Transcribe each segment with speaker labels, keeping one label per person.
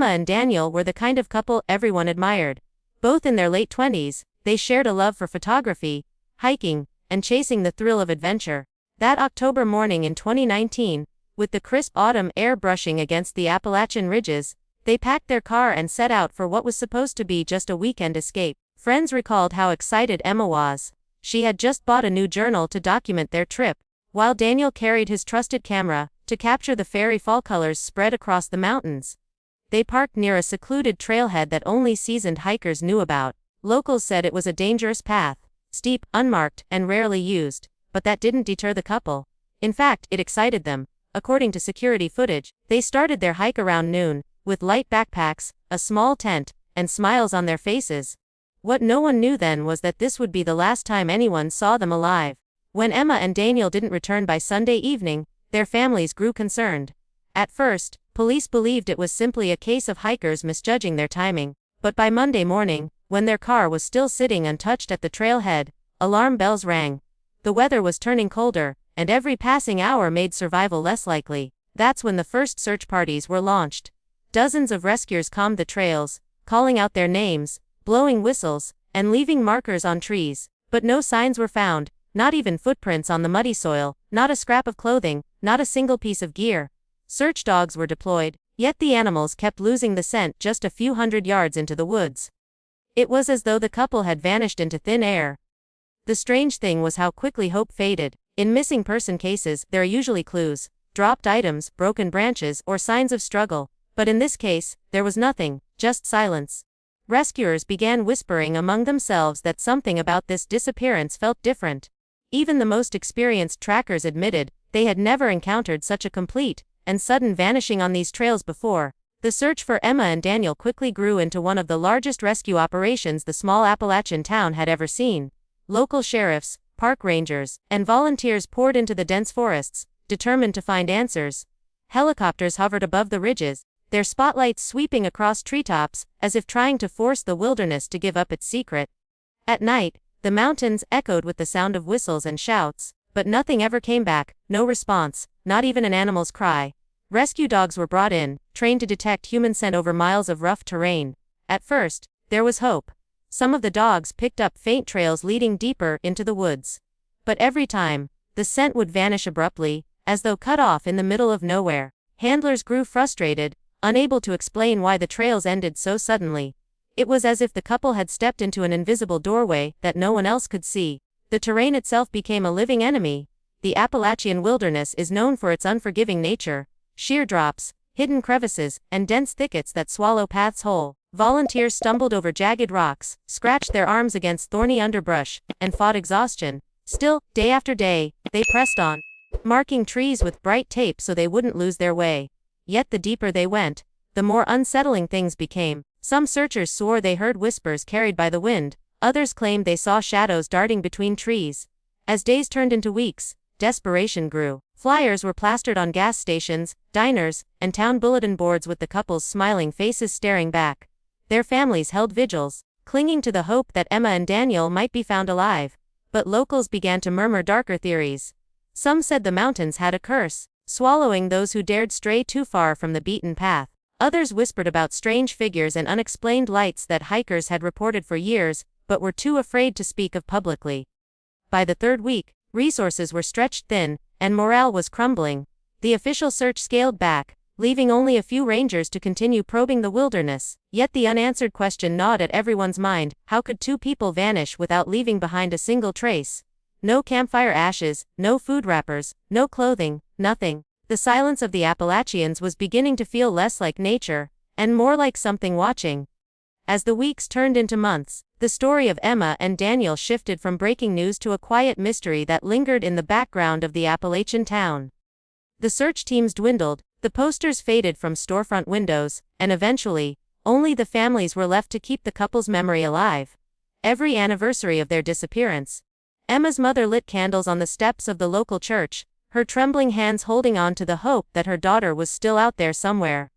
Speaker 1: Emma and Daniel were the kind of couple everyone admired. Both in their late 20s, they shared a love for photography, hiking, and chasing the thrill of adventure. That October morning in 2019, with the crisp autumn air brushing against the Appalachian ridges, they packed their car and set out for what was supposed to be just a weekend escape. Friends recalled how excited Emma was. She had just bought a new journal to document their trip, while Daniel carried his trusted camera to capture the fairy fall colors spread across the mountains. They parked near a secluded trailhead that only seasoned hikers knew about. Locals said it was a dangerous path, steep, unmarked, and rarely used, but that didn't deter the couple. In fact, it excited them. According to security footage, they started their hike around noon, with light backpacks, a small tent, and smiles on their faces. What no one knew then was that this would be the last time anyone saw them alive. When Emma and Daniel didn't return by Sunday evening, their families grew concerned. At first, police believed it was simply a case of hikers misjudging their timing, but by Monday morning, when their car was still sitting untouched at the trailhead, alarm bells rang. The weather was turning colder, and every passing hour made survival less likely. That's when the first search parties were launched. Dozens of rescuers combed the trails, calling out their names, blowing whistles, and leaving markers on trees. But no signs were found, not even footprints on the muddy soil, not a scrap of clothing, not a single piece of gear. Search dogs were deployed, yet the animals kept losing the scent just a few hundred yards into the woods. It was as though the couple had vanished into thin air. The strange thing was how quickly hope faded. In missing person cases, there are usually clues, dropped items, broken branches, or signs of struggle. But in this case, there was nothing, just silence. Rescuers began whispering among themselves that something about this disappearance felt different. Even the most experienced trackers admitted they had never encountered such a complete and sudden vanishing on these trails before. The search for Emma and Daniel quickly grew into one of the largest rescue operations the small Appalachian town had ever seen. Local sheriffs, park rangers, and volunteers poured into the dense forests, determined to find answers. Helicopters hovered above the ridges, their spotlights sweeping across treetops, as if trying to force the wilderness to give up its secret. At night, the mountains echoed with the sound of whistles and shouts, but nothing ever came back, no response, not even an animal's cry. Rescue dogs were brought in, trained to detect human scent over miles of rough terrain. At first, there was hope. Some of the dogs picked up faint trails leading deeper into the woods. But every time, the scent would vanish abruptly, as though cut off in the middle of nowhere. Handlers grew frustrated, unable to explain why the trails ended so suddenly. It was as if the couple had stepped into an invisible doorway that no one else could see. The terrain itself became a living enemy. The Appalachian wilderness is known for its unforgiving nature. Sheer drops, hidden crevices, and dense thickets that swallow paths whole. Volunteers stumbled over jagged rocks, scratched their arms against thorny underbrush, and fought exhaustion. Still, day after day, they pressed on, marking trees with bright tape so they wouldn't lose their way. Yet the deeper they went, the more unsettling things became. Some searchers swore they heard whispers carried by the wind, others claimed they saw shadows darting between trees. As days turned into weeks, desperation grew. Flyers were plastered on gas stations, diners, and town bulletin boards with the couple's smiling faces staring back. Their families held vigils, clinging to the hope that Emma and Daniel might be found alive. But locals began to murmur darker theories. Some said the mountains had a curse, swallowing those who dared stray too far from the beaten path. Others whispered about strange figures and unexplained lights that hikers had reported for years, but were too afraid to speak of publicly. By the third week, resources were stretched thin, and morale was crumbling. The official search scaled back, leaving only a few rangers to continue probing the wilderness. Yet the unanswered question gnawed at everyone's mind: how could two people vanish without leaving behind a single trace? No campfire ashes, no food wrappers, no clothing, nothing. The silence of the Appalachians was beginning to feel less like nature, and more like something watching. As the weeks turned into months, the story of Emma and Daniel shifted from breaking news to a quiet mystery that lingered in the background of the Appalachian town. The search teams dwindled, the posters faded from storefront windows, and eventually, only the families were left to keep the couple's memory alive. Every anniversary of their disappearance, Emma's mother lit candles on the steps of the local church, her trembling hands holding on to the hope that her daughter was still out there somewhere.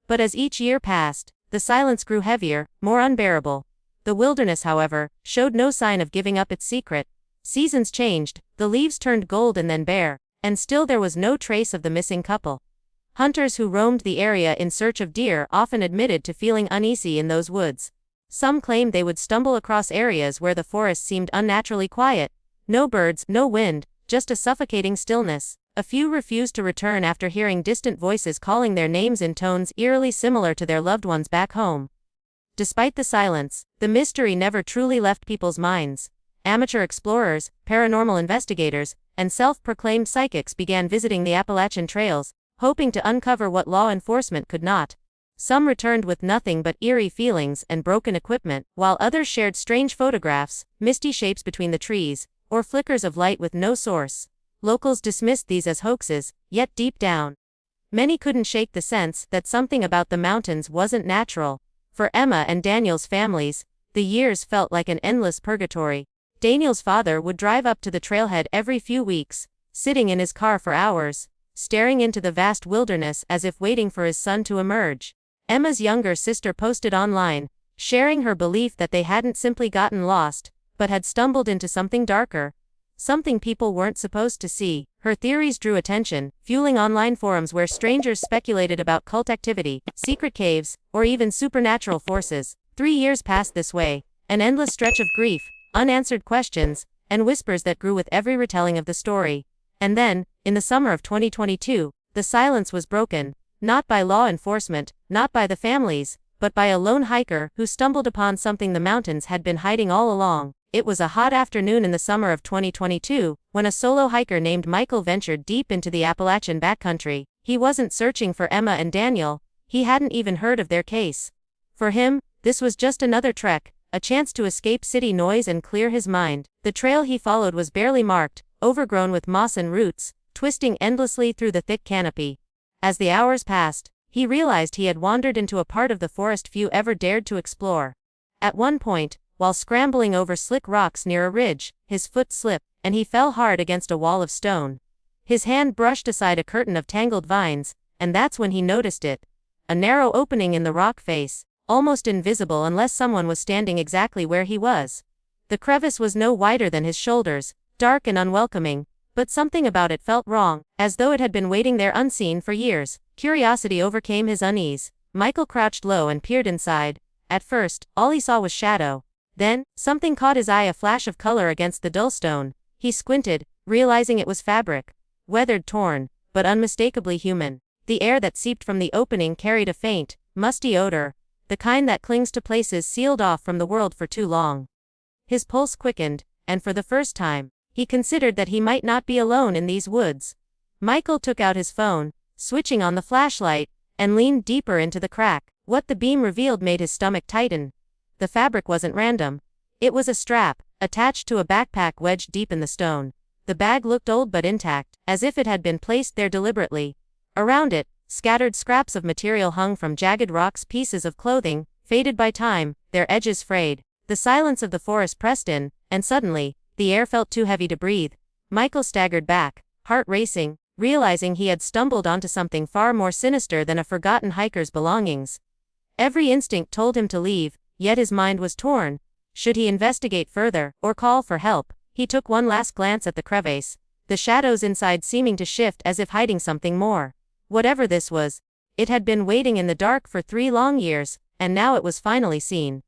Speaker 1: But as each year passed, the silence grew heavier, more unbearable. The wilderness, however, showed no sign of giving up its secret. Seasons changed, the leaves turned gold and then bare, and still there was no trace of the missing couple. Hunters who roamed the area in search of deer often admitted to feeling uneasy in those woods. Some claimed they would stumble across areas where the forest seemed unnaturally quiet. No birds, no wind, just a suffocating stillness. A few refused to return after hearing distant voices calling their names in tones eerily similar to their loved ones back home. Despite the silence, the mystery never truly left people's minds. Amateur explorers, paranormal investigators, and self-proclaimed psychics began visiting the Appalachian trails, hoping to uncover what law enforcement could not. Some returned with nothing but eerie feelings and broken equipment, while others shared strange photographs, misty shapes between the trees, or flickers of light with no source. Locals dismissed these as hoaxes, yet deep down, many couldn't shake the sense that something about the mountains wasn't natural. For Emma and Daniel's families, the years felt like an endless purgatory. Daniel's father would drive up to the trailhead every few weeks, sitting in his car for hours, staring into the vast wilderness as if waiting for his son to emerge. Emma's younger sister posted online, sharing her belief that they hadn't simply gotten lost, but had stumbled into something darker. Something people weren't supposed to see. Her theories drew attention, fueling online forums where strangers speculated about cult activity, secret caves, or even supernatural forces. 3 years passed this way, an endless stretch of grief, unanswered questions, and whispers that grew with every retelling of the story. And then, in the summer of 2022, the silence was broken, not by law enforcement, not by the families, but by a lone hiker who stumbled upon something the mountains had been hiding all along. It was a hot afternoon in the summer of 2022, when a solo hiker named Michael ventured deep into the Appalachian backcountry. He wasn't searching for Emma and Daniel, he hadn't even heard of their case. For him, this was just another trek, a chance to escape city noise and clear his mind. The trail he followed was barely marked, overgrown with moss and roots, twisting endlessly through the thick canopy. As the hours passed, he realized he had wandered into a part of the forest few ever dared to explore. At one point, while scrambling over slick rocks near a ridge, his foot slipped, and he fell hard against a wall of stone. His hand brushed aside a curtain of tangled vines, and that's when he noticed it. A narrow opening in the rock face, almost invisible unless someone was standing exactly where he was. The crevice was no wider than his shoulders, dark and unwelcoming, but something about it felt wrong, as though it had been waiting there unseen for years. Curiosity overcame his unease. Michael crouched low and peered inside. At first, all he saw was shadow. Then, something caught his eye, a flash of color against the dull stone. He squinted, realizing it was fabric. Weathered, torn, but unmistakably human. The air that seeped from the opening carried a faint, musty odor, the kind that clings to places sealed off from the world for too long. His pulse quickened, and for the first time, he considered that he might not be alone in these woods. Michael took out his phone, switching on the flashlight, and leaned deeper into the crack. What the beam revealed made his stomach tighten. The fabric wasn't random. It was a strap, attached to a backpack wedged deep in the stone. The bag looked old but intact, as if it had been placed there deliberately. Around it, scattered scraps of material hung from jagged rocks, pieces of clothing, faded by time, their edges frayed. The silence of the forest pressed in, and suddenly, the air felt too heavy to breathe. Michael staggered back, heart racing, realizing he had stumbled onto something far more sinister than a forgotten hiker's belongings. Every instinct told him to leave, yet his mind was torn. Should he investigate further, or call for help? He took one last glance at the crevice, the shadows inside seeming to shift as if hiding something more. Whatever this was, it had been waiting in the dark for 3 long years, and now it was finally seen.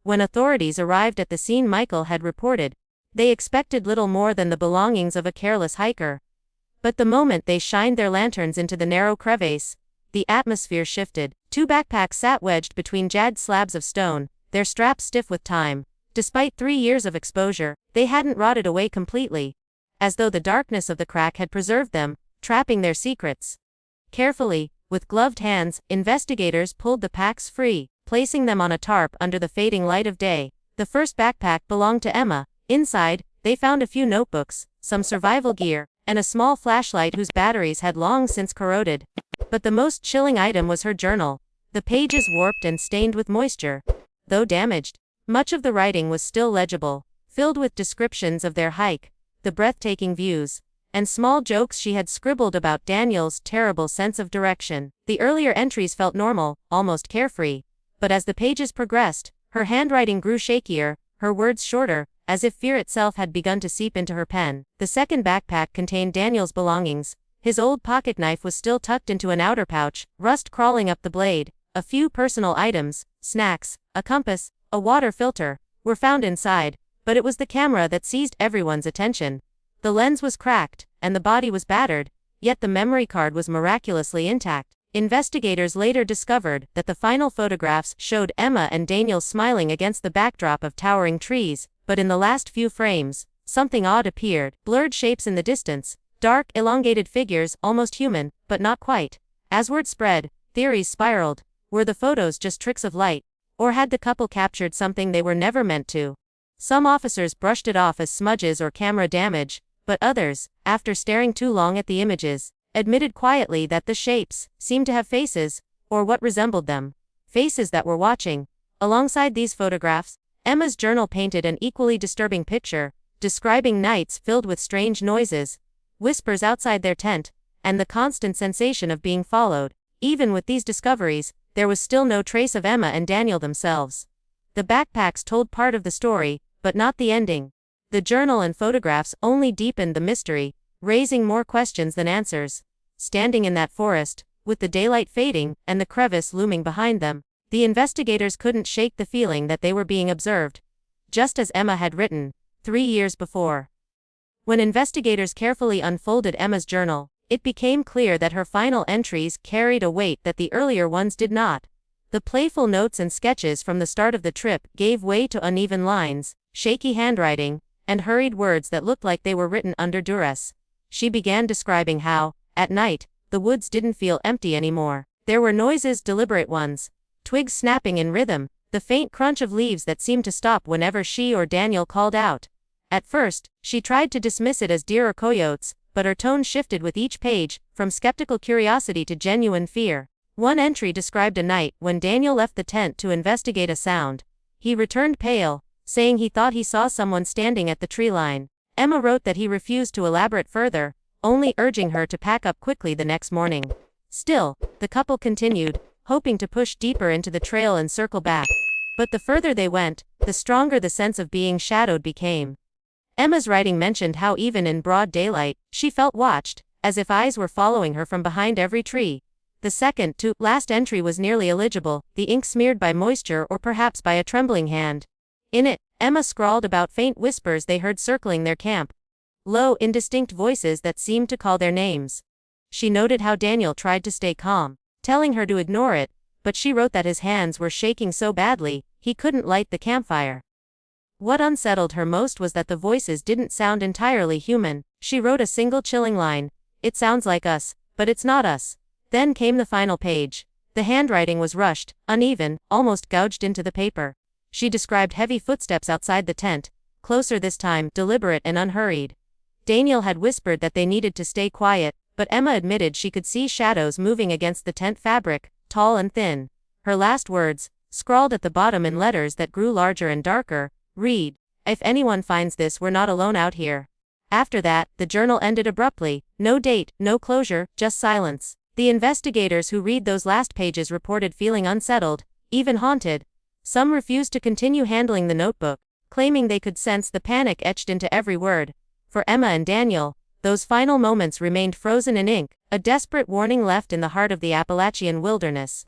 Speaker 1: When authorities arrived at the scene Michael had reported, they expected little more than the belongings of a careless hiker. But the moment they shined their lanterns into the narrow crevice, the atmosphere shifted. 2 backpacks sat wedged between jagged slabs of stone, their straps stiff with time. Despite 3 years of exposure, they hadn't rotted away completely, as though the darkness of the crack had preserved them, trapping their secrets. Carefully, with gloved hands, investigators pulled the packs free, placing them on a tarp under the fading light of day. The first backpack belonged to Emma. Inside, they found a few notebooks, some survival gear, and a small flashlight whose batteries had long since corroded. But the most chilling item was her journal. The pages warped and stained with moisture. Though damaged, much of the writing was still legible, filled with descriptions of their hike, the breathtaking views, and small jokes she had scribbled about Daniel's terrible sense of direction. The earlier entries felt normal, almost carefree, but as the pages progressed, her handwriting grew shakier, her words shorter, as if fear itself had begun to seep into her pen. The second backpack contained Daniel's belongings, His old pocket knife was still tucked into an outer pouch, rust crawling up the blade. A few personal items, snacks, a compass, a water filter, were found inside, but it was the camera that seized everyone's attention. The lens was cracked, and the body was battered, yet the memory card was miraculously intact. Investigators later discovered that the final photographs showed Emma and Daniel smiling against the backdrop of towering trees, but in the last few frames, something odd appeared. Blurred shapes in the distance, dark, elongated figures, almost human, but not quite. As word spread, theories spiraled. Were the photos just tricks of light? Or had the couple captured something they were never meant to? Some officers brushed it off as smudges or camera damage, but others, after staring too long at the images, admitted quietly that the shapes seemed to have faces, or what resembled them. Faces that were watching. Alongside these photographs, Emma's journal painted an equally disturbing picture, describing nights filled with strange noises, whispers outside their tent, and the constant sensation of being followed. Even with these discoveries, there was still no trace of Emma and Daniel themselves. The backpacks told part of the story, but not the ending. The journal and photographs only deepened the mystery, raising more questions than answers. Standing in that forest, with the daylight fading and the crevice looming behind them, the investigators couldn't shake the feeling that they were being observed. Just as Emma had written, 3 years before. When investigators carefully unfolded Emma's journal, it became clear that her final entries carried a weight that the earlier ones did not. The playful notes and sketches from the start of the trip gave way to uneven lines, shaky handwriting, and hurried words that looked like they were written under duress. She began describing how, at night, the woods didn't feel empty anymore. There were noises, deliberate ones, twigs snapping in rhythm, the faint crunch of leaves that seemed to stop whenever she or Daniel called out. At first, she tried to dismiss it as deer or coyotes, but her tone shifted with each page, from skeptical curiosity to genuine fear. One entry described a night when Daniel left the tent to investigate a sound. He returned pale, saying he thought he saw someone standing at the tree line. Emma wrote that he refused to elaborate further, only urging her to pack up quickly the next morning. Still, the couple continued, hoping to push deeper into the trail and circle back. But the further they went, the stronger the sense of being shadowed became. Emma's writing mentioned how even in broad daylight, she felt watched, as if eyes were following her from behind every tree. The second to last entry was nearly illegible, the ink smeared by moisture or perhaps by a trembling hand. In it, Emma scrawled about faint whispers they heard circling their camp. Low, indistinct voices that seemed to call their names. She noted how Daniel tried to stay calm, telling her to ignore it, but she wrote that his hands were shaking so badly, he couldn't light the campfire. What unsettled her most was that the voices didn't sound entirely human. She wrote a single chilling line, "It sounds like us, but it's not us." Then came the final page. The handwriting was rushed, uneven, almost gouged into the paper. She described heavy footsteps outside the tent, closer this time, deliberate and unhurried. Daniel had whispered that they needed to stay quiet, but Emma admitted she could see shadows moving against the tent fabric, tall and thin. Her last words, scrawled at the bottom in letters that grew larger and darker, read, "If anyone finds this, we're not alone out here." After that, the journal ended abruptly. No date, no closure, just silence. The investigators who read those last pages reported feeling unsettled, even haunted. Some refused to continue handling the notebook, claiming they could sense the panic etched into every word. For Emma and Daniel, those final moments remained frozen in ink, a desperate warning left in the heart of the Appalachian wilderness.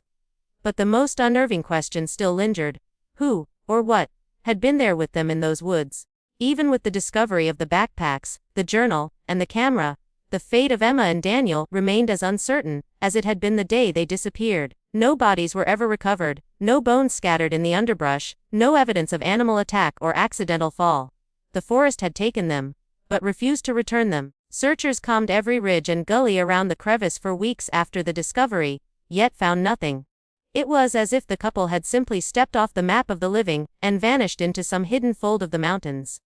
Speaker 1: But the most unnerving question still lingered. Who, or what, had been there with them in those woods? Even with the discovery of the backpacks, the journal, and the camera, the fate of Emma and Daniel remained as uncertain as it had been the day they disappeared. No bodies were ever recovered, no bones scattered in the underbrush, no evidence of animal attack or accidental fall. The forest had taken them, but refused to return them. Searchers combed every ridge and gully around the crevice for weeks after the discovery, yet found nothing. It was as if the couple had simply stepped off the map of the living and vanished into some hidden fold of the mountains.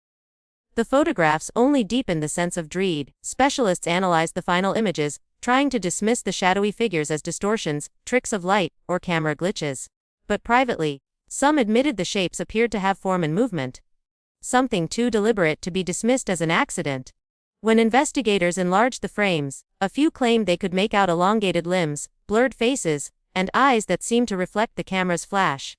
Speaker 1: The photographs only deepened the sense of dread. Specialists analyzed the final images, trying to dismiss the shadowy figures as distortions, tricks of light, or camera glitches. But privately, some admitted the shapes appeared to have form and movement. Something too deliberate to be dismissed as an accident. When investigators enlarged the frames, a few claimed they could make out elongated limbs, blurred faces, and eyes that seemed to reflect the camera's flash.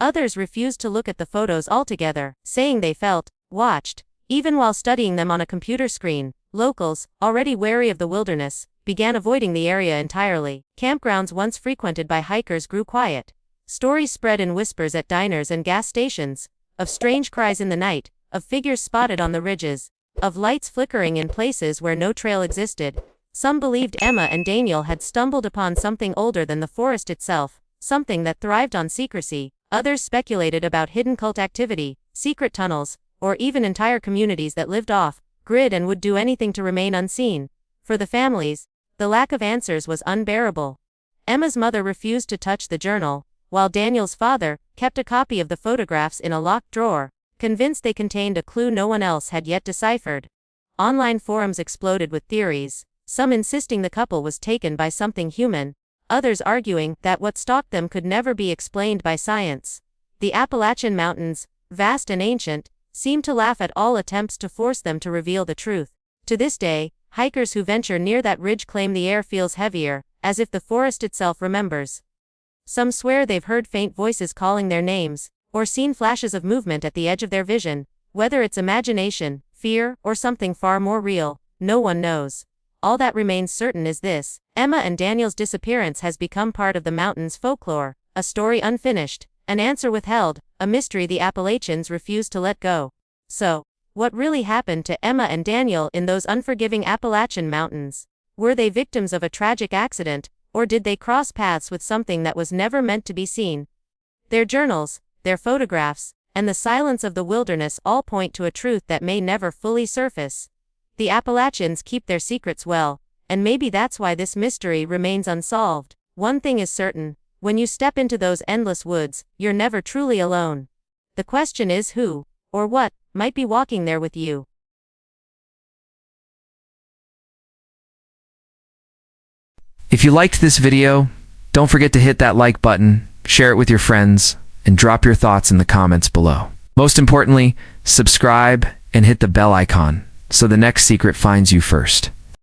Speaker 1: Others refused to look at the photos altogether, saying they felt watched, even while studying them on a computer screen. Locals, already wary of the wilderness, began avoiding the area entirely. Campgrounds once frequented by hikers grew quiet. Stories spread in whispers at diners and gas stations, of strange cries in the night, of figures spotted on the ridges, of lights flickering in places where no trail existed. Some believed Emma and Daniel had stumbled upon something older than the forest itself, something that thrived on secrecy. Others speculated about hidden cult activity, secret tunnels, or even entire communities that lived off-grid and would do anything to remain unseen. For the families, the lack of answers was unbearable. Emma's mother refused to touch the journal, while Daniel's father kept a copy of the photographs in a locked drawer, convinced they contained a clue no one else had yet deciphered. Online forums exploded with theories, some insisting the couple was taken by something human, others arguing that what stalked them could never be explained by science. The Appalachian Mountains, vast and ancient, seemed to laugh at all attempts to force them to reveal the truth. To this day, hikers who venture near that ridge claim the air feels heavier, as if the forest itself remembers. Some swear they've heard faint voices calling their names, or seen flashes of movement at the edge of their vision. Whether it's imagination, fear, or something far more real, no one knows. All that remains certain is this: Emma and Daniel's disappearance has become part of the mountain's folklore, a story unfinished, an answer withheld, a mystery the Appalachians refuse to let go. So, what really happened to Emma and Daniel in those unforgiving Appalachian Mountains? Were they victims of a tragic accident, or did they cross paths with something that was never meant to be seen? Their journals, their photographs, and the silence of the wilderness all point to a truth that may never fully surface. The Appalachians keep their secrets well, and maybe that's why this mystery remains unsolved. One thing is certain: when you step into those endless woods, you're never truly alone. The question is who, or what, might be walking there with you.
Speaker 2: If you liked this video, don't forget to hit that like button, share it with your friends, and drop your thoughts in the comments below. Most importantly, subscribe and hit the bell icon so the next secret finds you first.